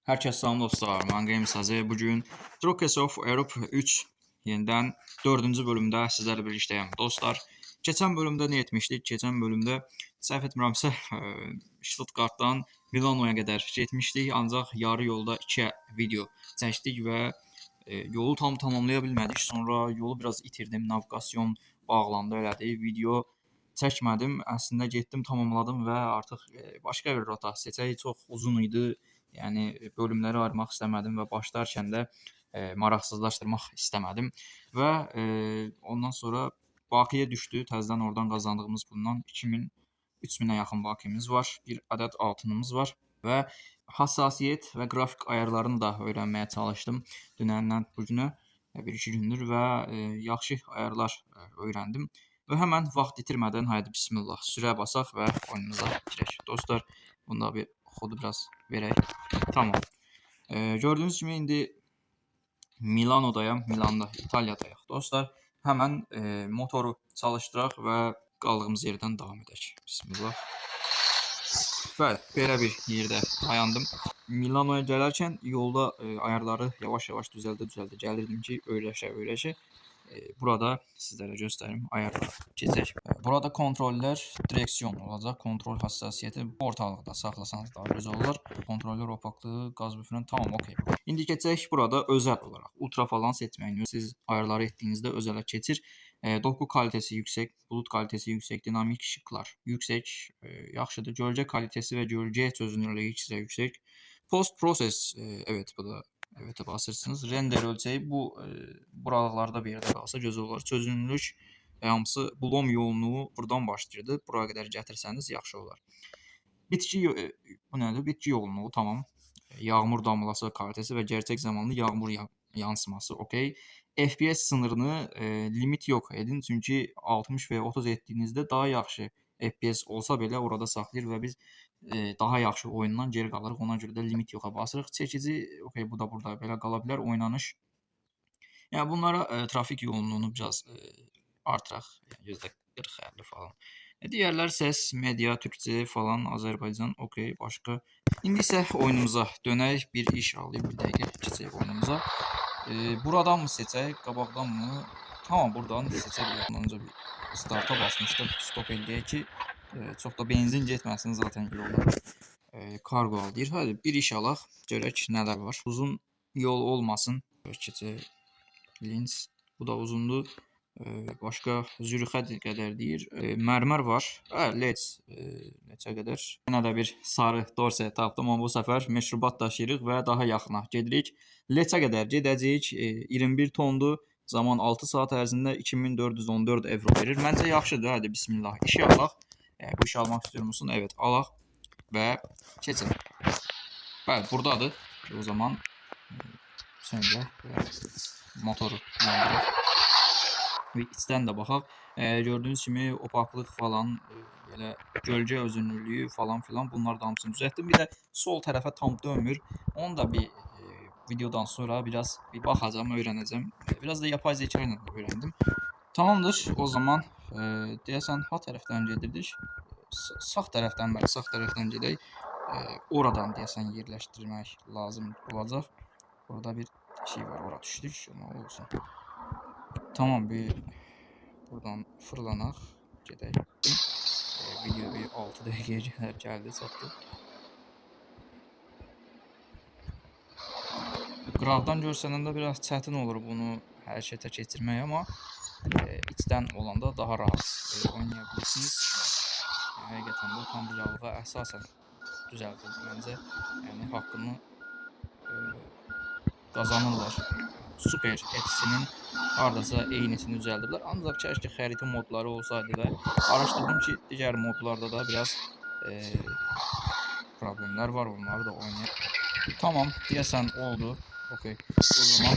Hər kəs salam dostlar, mən Qeym Sazı. Bugün Drokes of Europe 3 yenidən 4-cü bölümdə sizlərlə birlikdəyəm. Dostlar, keçən bölümdə nə etmişdik? Keçən bölümdə səhv etmirəmsə, Stuttgartdan Milanoya qədər getmişdik, ancaq yarı yolda 2 video çəkdik və yolu tam tamamlaya bilmədik. Sonra yolu biraz itirdim, naviqasiyon bağlandı, elədi. Video çəkmədim. Əslində getdim, tamamladım və artıq başqa bir rota seçək. Çox uzun idi. Yəni bölümləri ayırmaq istəmədim və başlarkən də maraqsızlaşdırmaq istəmədim və ondan sonra baqiyə düşdü. Təzədən oradan qazandığımız bundan 3000-ə yaxın baqiyemiz var. Bir ədəd altınımız var və hassasiyyət və qrafik ayarlarını da öyrənməyə çalışdım dünəndən bu günə. 1-2 gündür və yaxşı ayarlar öyrəndim. Və həmən vaxt itirmədən haydi bismillah sürə basaq və oyunumuza girək. Dostlar, bunda bir xodu biraz verək. Tamam. Gördüyünüz kimi indi Milanodayam, Milanda, İtaliyadayıq. Dostlar, həmən motoru çalışdıraq və qaldığımız yerdən davam edək. Bismillah. Bəli, belə bir yerdə dayandım. Milanoya gələrkən yolda ayarları yavaş-yavaş düzəldə gəlirdim ki, öyrəşə. Burada sizlərə göstərim ayarları keçək. Burada kontrollər direksiyon olacaq. Kontrol hassasiyyəti ortalıqda saxlasanız daha gözəl olar. Kontrollər opaklığı, qaz büfrən tamam, okey. İndi keçək burada özəl olaraq. Ultra falan seçməyin. Siz ayarları etdiyinizdə özələ keçir. Doku kalitəsi yüksək, bulut kalitəsi yüksək, dinamik işıqlar yüksək, yaxşıdır. Gölgə kalitəsi və gölgə çözünürlüyü ikisi də yüksək. Post process, evet bu da evet basırsınız. Render ölçəyi bu buralarda bir yerdə qalsa gözəl olar. Çözünürlük hamısı blom yoğunluğu buradan başlayırdı. Buraya qədər gətirsəniz yaxşı olar. Bitki bu nədir? Bitki yoğunluğu tamam. Yağmur damlası kalitəsi və gerçək zamanlı yağmur yansıması okey. FPS sınırını limit yox edin. Çünki 60 və 30 etdiyinizdə daha yaxşı FPS olsa belə orada saxlayır və biz daha yaxşı oyundan geri qalırıq. Ona görə də limit yoxa basırıq. Çəkici, okey, bu da burada belə qala bilər. Oynanış. Yəni bunlara trafik yoğunluğunu biraz artıraq. Yəni %40-50 falan. Digərlər səs, media, türkçə falan, Azərbaycan, okey, başqa. İndi isə oyunumuza dönək. Bir iş alayım, bir dəqiqə keçək oyunumuza. Buradan mı seçək, qabaqdan mı? Tamam, buradan seçə bilərik. Önce bir starta basmışdım. Stop eləyək ki, çox da benzin getməsin zaten yolda. Kargo al deyir. Hadi bir iş alaq, görək nələr var. Uzun yol olmasın. Keçək. Lins. Bu da uzundur. Başqa Zürixə qədər deyir. Mərmər var. Let's. Neçə qədər? Yenə də bir sarı dorse tapdım. Amma bu səfər məşrubat daşıyırıq və daha yaxına gedirik. Leçə qədər gedəcəyik. 21 tondur. Zaman 6 saat ərzində 2414 evro verir. Məncə yaxşıdır. Hadi bismillah. İşi alaq. Bu işi almaq istiyor musun? Evet, alaq və keçək. Bəli, buradadır. O zaman sonra motoru yandıraq. Və içdən də baxaq. Gördüyünüz kimi opaklıq falan, belə gölgə özünlüyü falan filan bunlar da hamısını düzəltdim. Bir də sol tərəfə tam dönmür. Onu da bir videodan sonra biraz bir baxacağım, öyrənəcəm. Biraz da yapay zeka ilə öyrəndim. Tamamdır. O zaman deyəsən ha tərəfdən gedirdik. Sağ tərəfdən, bəli, sağ tərəfdən gedək. Oradan deyəsən yerləşdirmək lazım olacaq. Orada bir şey var, ora düşdük. Amma olsun. Tamam, bir buradan fırlanaq, gedək. Video bir 6 dəqiqəyə qədər gəldi, çatdı. Qıraqdan görsənəndə biraz çətin olur bunu hərəkətə keçirmək, amma içdən olanda daha rahat oynaya bilirsiniz. Həqiqətən də tam qıraqlığa əsasən düzəldir məncə. Yəni haqqını qazanırlar. Super etisinin hardasa eynisini düzəldiblər. Ancaq kəşke xəritə modları olsaydı və araşdırdım ki, digər modlarda da biraz problemlər var. Onları da oynayaq. Tamam, deyəsən oldu. Okey. O zaman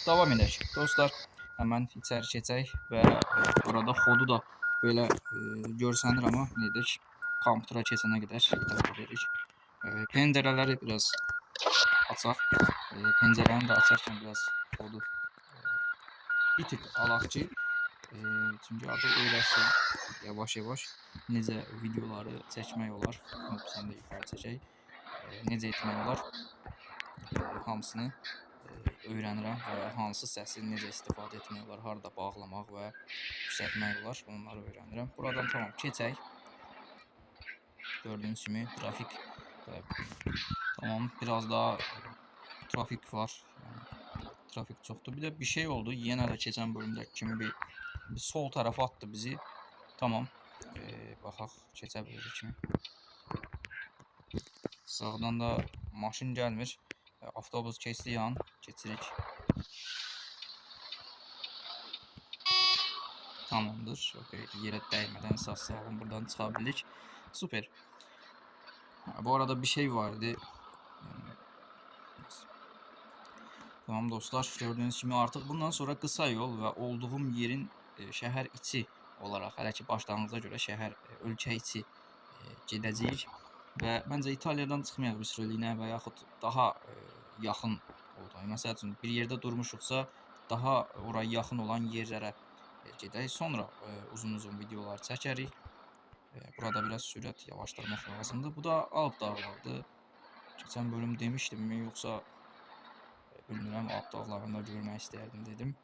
davam edək. Dostlar, həmən içəri keçək və burada xodu da belə görsənir, amma nedik? Kompüterə keçənə qədər davam edirik. Pəncərələri biraz açaq. Pəncərəni də açarkən biraz xodu bir tık alaq ki, çünki artıq öyrəşsin yavaş-yavaş necə videoları çəkmək olar. Sən də yuxarı çəkək. Necə etmək olar? hamısını öyrənirəm və hansı səsi necə istifadə etmək olar, harda bağlamaq və yüksəltmək olar, onları öyrənirəm. Buradan tamam keçək. Gördüğünüz kimi trafik tamam, biraz daha trafik var. Yani trafik çoktu. Bir de bir şey oldu. Yine de geçen bölümdeki kimi bir sol tarafa attı bizi. Tamam. Baxaq keçə bilirik kimi. Sağdan da maşın gəlmir. Avtobus keçdi yan. Keçirik. Tamamdır. Okay. Yerə dəymədən sağ salim buradan çıxa bildik. Super. Bu arada bir şey vardı. Tamam dostlar, gördüğünüz gibi artık bundan sonra kısa yol ve olduğum yerin şehir içi olarak, hələ ki başlanğıca görə şəhər ölkə içi gedəcəyik və məncə İtaliyadan çıxmayaq bir sürəliyinə və yaxud daha yaxın oldu. Məsəl üçün bir yerdə durmuşuqsa daha oraya yaxın olan yerlərə gedək. Sonra uzun videolar çəkərik. Burada biraz sürət yavaşdırmaq lazımdır. Bu da Alp dağlarıdır. Geçen bölüm demişdim mi yoksa bilmirəm, Alp dağlarında görmək istəyərdim dedim.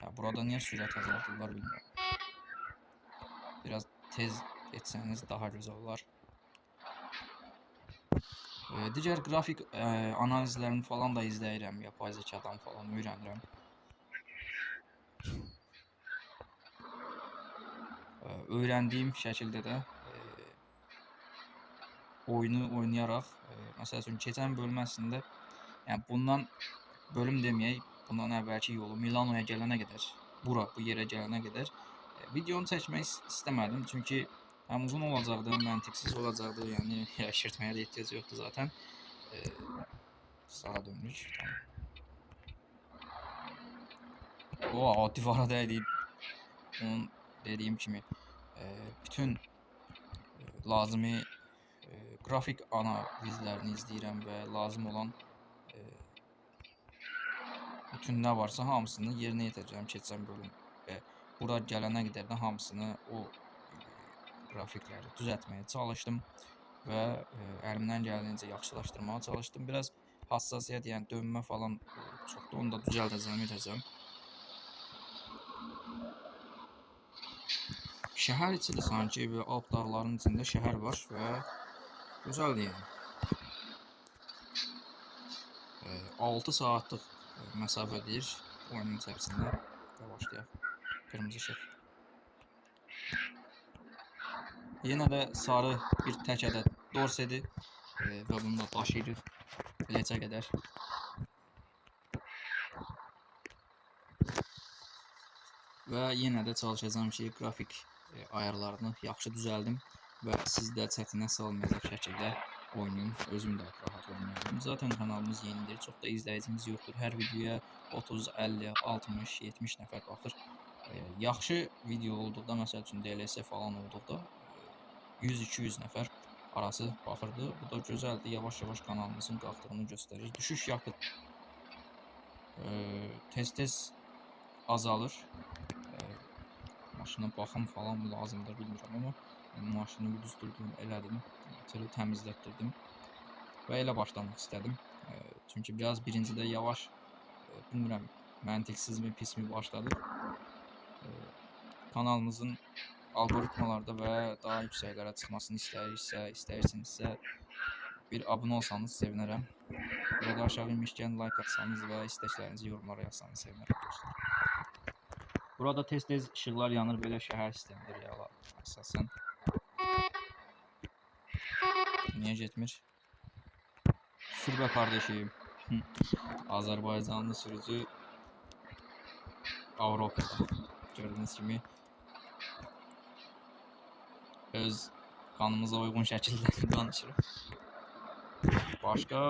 Ya burada niye sürət azaltırlar bilmirəm. Biraz tez geçseniz daha güzel olar. Digər grafik analizlərini falan da izləyirəm, yapay zekadan falan öyrənirəm. Öyrəndiyim şəkildə də oyunu oynayaraq, məsəl üçün keçən bölməsində, yəni bundan bölüm deməyək, bundan əvvəlki yolu Milanoya gələnə qədər, bu yerə gələnə qədər videonu çəkmək istəmədim. Çünki həm uzun olacaqdı, məntiqsiz olacaqdı, yəni şişirtməyə də ehtiyac yoxdur zaten. Sağa dönürük. Tamam. O divara dəydi. Onun dediyim kimi bütün lazımi grafik analizlərini izləyirəm və lazım olan bütün nə varsa hamısını yerinə yetirəcəm keçən bölüm və bura gələnə qədər də hamısını o grafikləri düzəltməyə çalışdım və əlimdən gəldiyincə yaxşılaşdırmağa çalışdım. Biraz hassasiyyət, yəni dönmə falan çoxdur, onu da düzəldəcəm, edəcəm. Şəhər içidir sanki və Alp dağlarının içində şəhər var və gözəldir yəni. 6 saatlıq məsafədir oyunun içərisində. Başlayaq. Qırmızı işıq. Yenə də sarı bir tək ədəd dorsedir və bunu da daşıyırıq Lecə qədər. Və yenə də çalışacağım ki, qrafik ayarlarını yaxşı düzəldim və siz də çətinə salmayacaq şəkildə oynayın, özüm də rahat oynayalım. Zaten kanalımız yenidir, çox da izləyicimiz yoxdur. Hər videoya 30, 50, 60, 70 nəfər baxır. Yaxşı video olduqda, məsəl üçün DLS falan olduqda 100-200 nəfər arası baxırdı. Bu da gözəldir, yavaş-yavaş kanalımızın qalxdığını göstərir. Düşüş yakıt tez-tez azalır. Maşına baxım falan lazımdır, bilmirəm, amma maşını düzdürdüm, elədim, motoru təmizlətdirdim və elə başlamaq istədim. Çünki biraz birincidə yavaş, bilmirəm, məntiqsiz mi, pis mi başladı. Kanalımızın algoritmalarda və daha yüksəklərə çıxmasını istəyirsinizsə bir abunə olsanız sevinərəm. Burada aşağı inmişkən like atsanız və istəklərinizi yorumlara yazsanız sevinərəm dostlar. Burada tez-tez işıqlar yanır, belə şəhər sistemidir ya, əsasən. Niyə getmir? Sür be kardeşim. Azərbaycanlı sürücü Avropada. Gördüğünüz kimi öz qanımıza uyğun şəkildə danışırıq. Başqa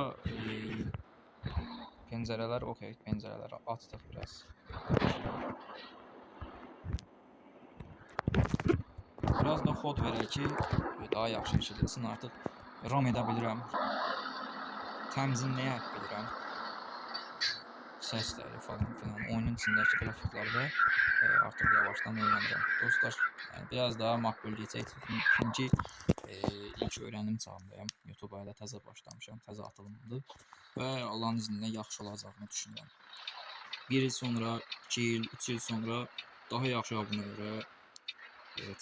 pəncərələr, okey, pəncərələri açdıq biraz. Biraz da xod verək ki, daha yaxşı eşidilsin. Artıq ram edə bilirəm. Təmzinləyə bilirəm. Səsləri falan filan. Oyunun içindəki qrafiklərdə artıq yavaşdan öyrənirəm. Dostlar, yəni biraz daha makbul geçək. Çünki ilk öyrənim çağındayım. YouTube-a ilə təzə başlamışam, təzə atılımdır və Allahın izni ilə yaxşı olacağını düşünürəm. 1 il sonra, 2 il, 3 il sonra daha yaxşı abunələrə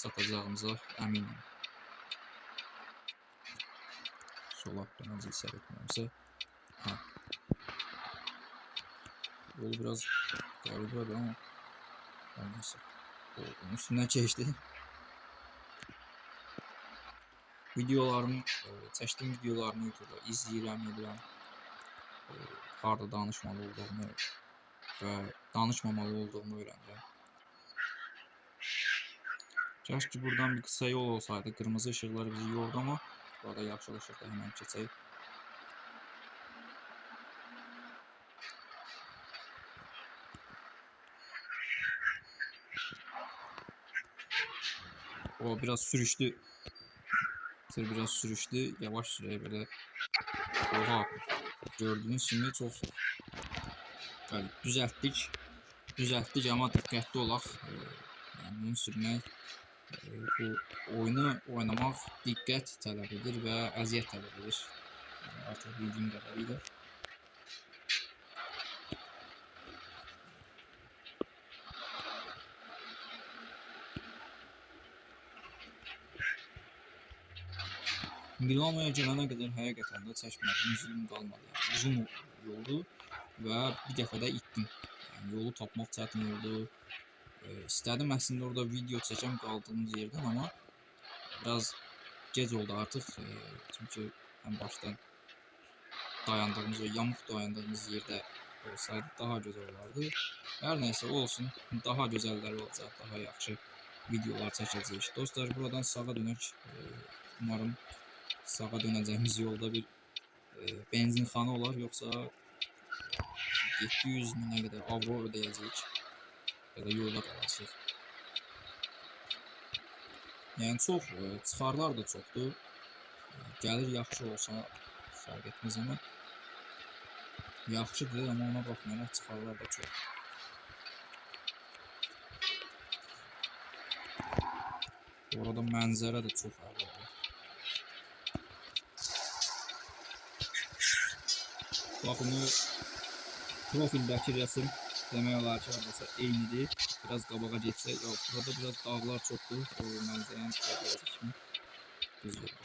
çatacağımıza əminəm. Sol altdan səhv etmirəmsə. Hə. Yol biraz qəribədir amma olmasa. Onun üstündən keçdi. Videolarımı, çəkdiyim videolarını YouTube'da izləyirəm, edirəm. Harda danışmalı olduğumu və danışmamalı olduğumu öyrənirəm. Kaş ki buradan bir qısa yol olsaydı, qırmızı ışıqlar bizi yordu amma burada yaxşı ışıqda hemen keçək. O biraz sürüştü. Tır biraz sürüştü. Yavaş süreye böyle. Oha. Gördüğünüz kimi çok yani düzelttik. Düzeltdik ama dikkatli olaq. Yani bunu sürmək, bu oyunu oynamaq diqqət tələb edir və əziyyət tələb edir. Yani artıq bildiyim qədərilə. Milano'ya gələnə qədər həqiqətən də çəkmədiyim zülm qalmadı. Yəni, uzun yoldu və bir dəfə də itdim. Yəni, yolu tapmaq çətin oldu. İstədim əslində orada video çəkəm qaldığımız yerdən, amma biraz gec oldu artıq. Çünki ən başdan dayandığımız, yamıq dayandığımız yerdə olsaydı daha gözəl olardı. Hər nəysə olsun, daha gözəlləri olacaq, daha yaxşı videolar çəkəcəyik. Dostlar, buradan sağa dönək. Umarım sağa dönəcəyimiz yolda bir benzinxana olar, yoxsa 700 minə qədər avro ödəyəcəyik ya da yolda qalacaq. Yəni çox çıxarlar da çoxdur. Gəlir yaxşı olsa fərq etməz, amma yaxşıdır, amma ona baxmayaraq çıxarlar da çoxdur. Orada mənzərə də çox əladır. Baxın, profildəki rəsm demək olar ki, hardasa eynidir. Biraz qabağa getsək, burada biraz dağlar çoxdur. O mənzərəni çıxaracaq kimi düz verir.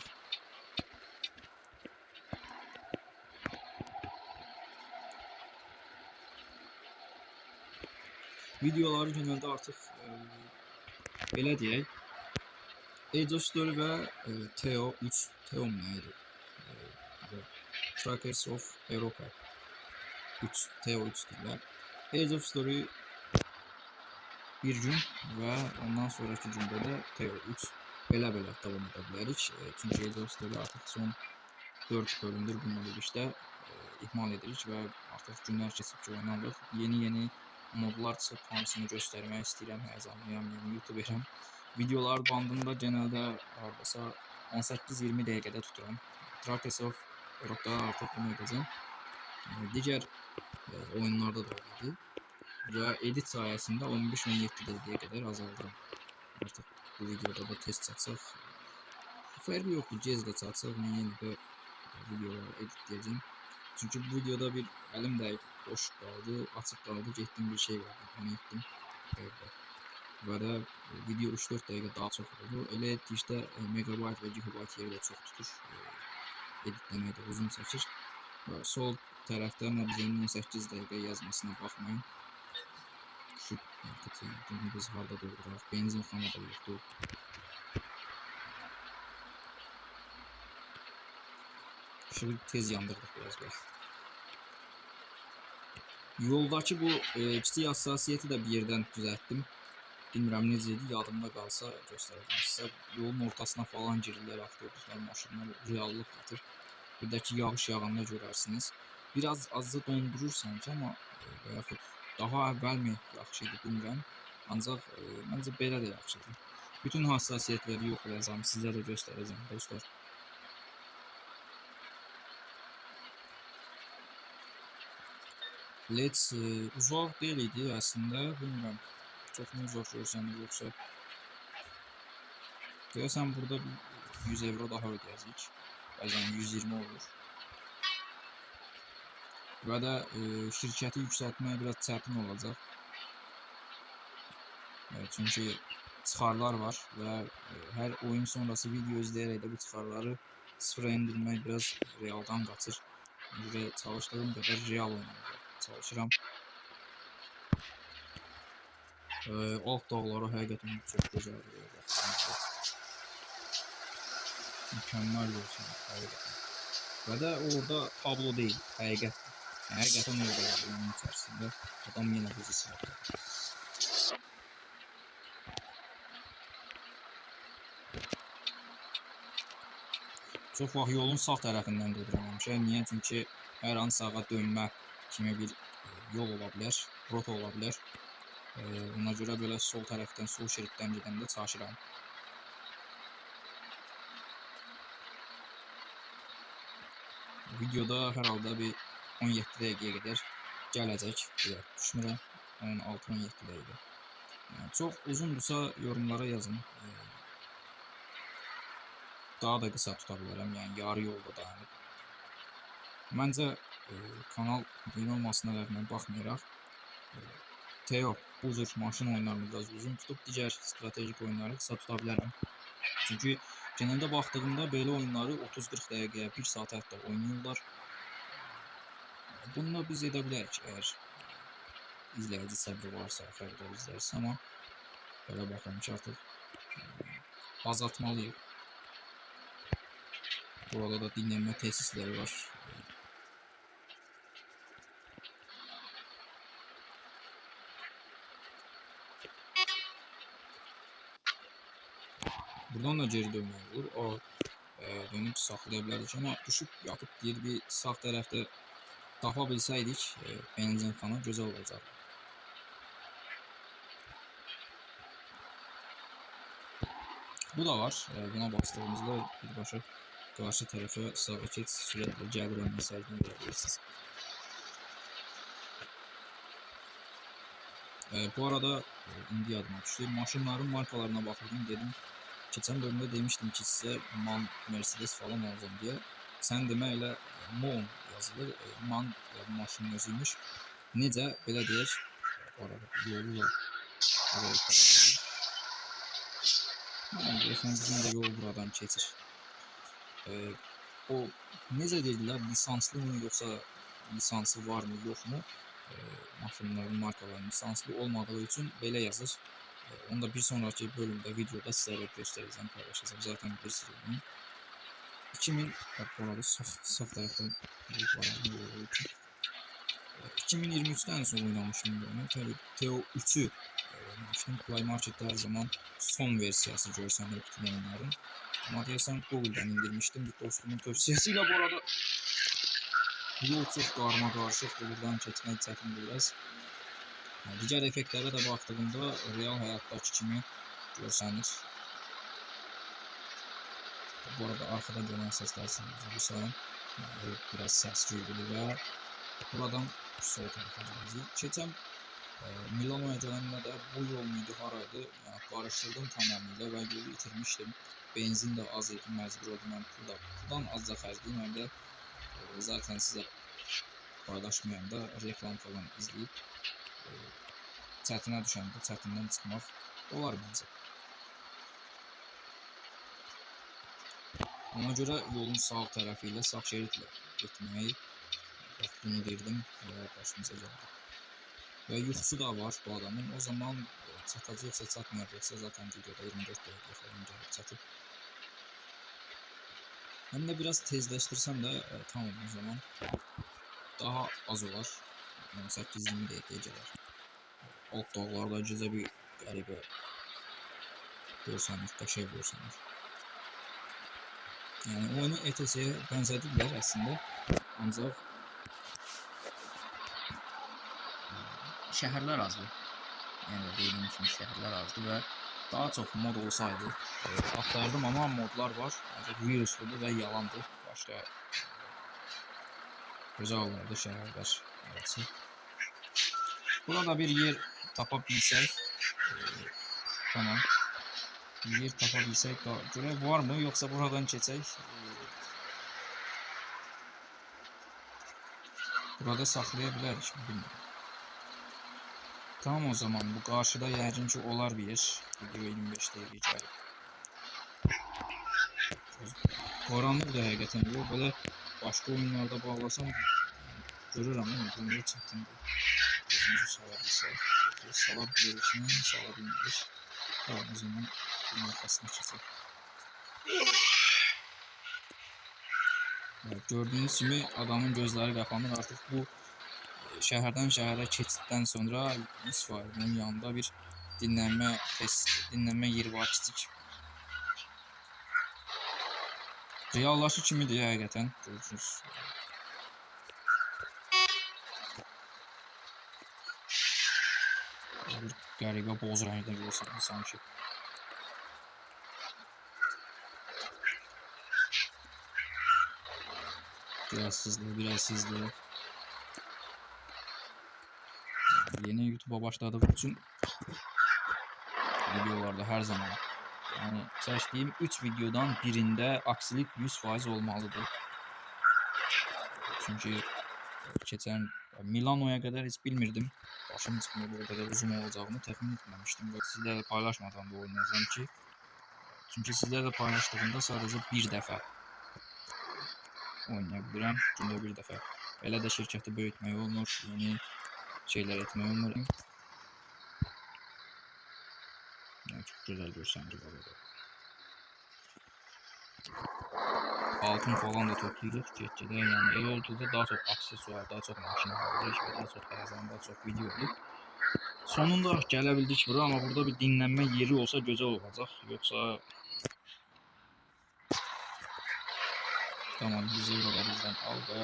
Videoları genelde artıq belə deyək, Age of Story və Teo 3, Teo neydi? Trackers of Europa 3, Teo 3 deyirlər. Age of Story bir gün və ondan sonraki gündə də Teo 3 belə-belə davam edə bilərik. Çünki Age of Story artıq son 4 bölümdür bununla birlikdə ihmal edirik və artıq günlər keçib ki oynanırıq. Yeni modlar çıxıb hamısını göstərmək istəyirəm, həyəcanlıyam, yəni YouTuberəm. Videolar bandında genelde hardasa 18-20 dəqiqədə tuturam. Trackers of Europa artıq bunu edəcəm. Digər oyunlarda da oldu və edit sayəsində 15-17 dəqiqəyə qədər azaldıram. Artıq bu videoda da test çatsaq fərqi yoxdur, gec də çatsaq mən yenə də videoları editləyəcəm. Çünki bu videoda bir əlim də boş qaldı, açıq qaldı, getdim bir şey vardı, onu etdim. Və də video 3-4 dəqiqə daha çox oldu. Elə etdikdə megabayt və gigabayt yeri də çox tutur. Editləmək də uzun çəkir. Sol tərəfdə Mobizen 18 dəqiqə yazmasına baxmayın. Şu bunu biz harda dolduraq? Benzinxana da yoxdur. Işığı tez yandırdıq biraz belə. Yoldakı bu kiçik hassasiyeti də bir yerdən düzəltdim. Bilmirəm necə idi, yadımda qalsa göstərəcəm sizə. Yolun ortasına falan girirlər avtobuslar, maşınlar, reallıq atır. Bir də ki yağış yağanda görərsiniz. Biraz azca dondurur sanki, amma yaxud daha əvvəl mi yaxşı idi bilmirəm. Ancaq məncə belə də yaxşıdır. Bütün hassasiyetləri yoxlayacağım, sizə də göstərəcəm dostlar. Let's uzaq deyil idi əslində, bilmirəm. Çox mu uzaq görsənir yoxsa? Deyəsən burada 100 euro daha ödəyəcəyik. bəzən 120 olur. Və də şirkəti yüksəltmək biraz çətin olacaq. Çünki çıxarlar var və hər oyun sonrası video izləyərək də bu çıxarları sıfıra endirmək biraz realdan qaçır. Ona görə çalışdığım qədər real oynamağa çalışıram. Alt dağları həqiqətən çox gözəldir. Mükəmməl olsun həqiqətən. Və də orada tablo deyil, həqiqətdir. Həqiqətən orada var oyunun içərisində. Adam yenə bizi sağladı. Çox vaxt yolun sağ tərəfindən gedirəm həmişə. Niyə? Çünki hər an sağa dönmə kimi bir yol ola bilər, rota ola bilər. Ona görə belə sol tərəfdən, sol şeritdən gedəndə çalışıram. Videoda hər halda bir 17 dəqiqəyə qədər gələcək. Düşünürəm 16-17 dəqiqə. Çox uzundursa yorumlara yazın. Daha da qısa tuta bilərəm, yəni yarı yolda dayanıb. Məncə kanal yeni olmasına rəğmən baxmayaraq Teo bu cür maşın oyunlarını biraz uzun tutub digər strategik oyunları qısa tuta bilərəm. Çünki genəldə baxdığımda belə oyunları 30-40 dəqiqəyə, 1 saat hətta oynayırlar. Bunu da biz edə bilərik əgər izləyici səbri varsa, xəbər izlərsə, amma belə baxıram ki, artıq azaltmalıyıq. Burada da dinlənmə tesisləri var. Buradan da geri dönmək olur. O dönüb saxlaya bilərik. Amma düşüb yatıb deyir bir sağ tərəfdə tapa bilsəydik benzinxana gözəl olacaq. Bu da var. Buna bastığımızda birbaşa qarşı tərəfə sağa keç, sürətlə gəlirəm mesajını verə bilirsiniz. Bu arada indi yadıma düşdü. Maşınların markalarına baxırdım, dedim. Keçən bölümdə demişdim ki, sizə MAN, Mercedes falan alacağım deyə. Sən demə elə MON yazılır. MAN maşının özüymüş. Necə? Belə deyək. Bu arada yolu da görürsən, bizim də yol buradan keçir. O necə dedilər, lisanslı mı yoxsa lisansı var mı yox mu? Maşınların markalarının lisanslı olmadığı üçün belə yazır. Onu da bir sonraki bölümdə videoda sizlərə göstərəcəm, paylaşacağım. Zaten bilirsiniz bunu. 2023'ten sonra oynamışım bunu. Tabii Teo 3'ü oynamıştım. Play Market'te her zaman son versiyası görsənir bütün oyunların. Ama deyəsən Google'dan indirmiştim. Bir dostumun tövsiyesiyle bu arada. Yol çox qarma qarışıqdır, buradan keçmək çətindir biraz. Digər effektlərə də baxdığımda real həyatdakı kimi görsənir. Bu arada arxada gələn səslər sanırsan, biraz səs gürülür və buradan sol tərəfə gələcək. Keçən Milanoya gələndə də bu yol muydu, haraydı? Yəni, qarışdırdım tamamilə və yolu itirmişdim. Benzin də az idi, məcbur oldum. Mən puldan azca xərcliyim, həm də zaten sizə paylaşmayanda reklam falan izləyib çətinə düşəndə çətindən çıxmaq olar məncə. Ona görə yolun sağ tərəfi ilə, sağ şeritlə getməyi bunu deyirdim və başımıza gəldi. Və yuxusu da var bu adamın. O zaman çatacaqsa, çatmayacaqsa zaten videoda 24 dəqiqə falan gəlib çatıb. Həm də biraz tezləşdirsəm də tamam o zaman daha az olar. 18-20 dəqiqəyə gələr. Alt dağlarda gecə bir qəribə görsənir, qəşəng görsənir. Yəni oyunu ETS-yə bənzədirlər əslində, ancaq şəhərlər azdır. Yəni dediyim kimi şəhərlər azdır və daha çox mod olsaydı axtardım, amma modlar var. Ancaq virusludur və yalandır. Başqa gözəl olardı şəhərlər arası. Burada bir yer tapa bilsək, tamam. Bir yer tapa bilsək, görək var mı, yoxsa buradan keçək. Burada saxlaya bilərik, bilmirəm. Tamam o zaman, bu qarşıda yəqin ki olar bir yer. Video 25 dəqiqə gəlib. Qaranlıqdır həqiqətən, yox, belə başqa oyunlarda bağlasam görürəm, amma bu niyə çətindir. Özümüzü sala bilsək, sala bilirsiniz, sala bilmirik. Tamam, o zaman bunun arxasına keçək. Evet, gördüğünüz kimi adamın gözləri qapanır. Artıq bu şəhərdən şəhərə keçiddən sonra İsfahanın yanında bir dinlənmə yeri var, kiçik. Reallaşır kimidir həqiqətən, görürsünüz. Bir qəribə boz rəngdə görürsünüz sanki. Biraz hızlı. Yeni YouTube'a başladığım için videolarda her zaman yani seçtiğim 3 videodan birinde aksilik 100% olmalıdır. Çünkü geçen Milano'ya kadar hiç bilmirdim. Başım çıkmadı, o kadar uzun olacağını təxmin etməmişdim. Ve sizlerle paylaşmadan da oynayacağım ki. Çünkü sizlerle paylaştığımda sadece bir dəfə oynayabilirim. Gündə bir dəfə. Belə də şirkəti böyütmək olmur, yeni şeyler etmək olmur. Yani çok güzel görsəncə var orada. Altın falan da toplayırıq get-gedə. Yəni el olduğunda daha çox aksesuar, daha çox maşın alırıq və daha çox həyəcan, daha çox video olur. Sonunda gələ bildik bura, amma burada bir dinlənmə yeri olsa gözəl olacaq. Yoxsa tamam, bizi burada bizdən al və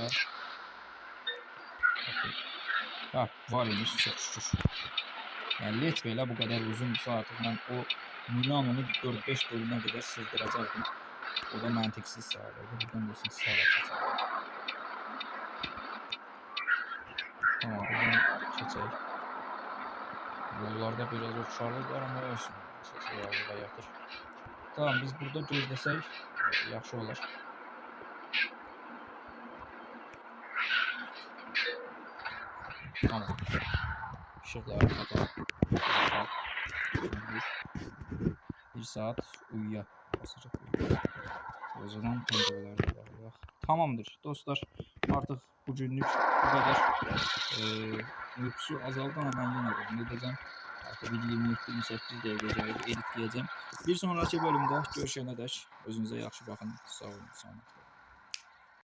ha, var imiş, çox şükür. Yəni let belə bu qədər uzundursa artıq mən o Milano'nu 4-5 bölümə qədər sığdıracaqdım. O da məntiqsiz sayılırdı. Buradan da siz sayılacaq. Tamam, buradan keçək. Yollarda biraz oxşarlıq var, amma olsun. Reallığa yatır. Tamam, biz burada gözləsək yaxşı olar. Tamam. İşıqları kapat. Bir saat uyuya basacaq. O zaman pencereleri bağlayaq. Tamamdır dostlar. Artıq bugünlük bu kadar. Uykusu azaldı ama ben yine de edeceğim. Artık bir 27-28 dəqiqə editləyəcəm. Bir sonraki bölümdə görüşənədək özünüzə yaxşı baxın. Sağ olun.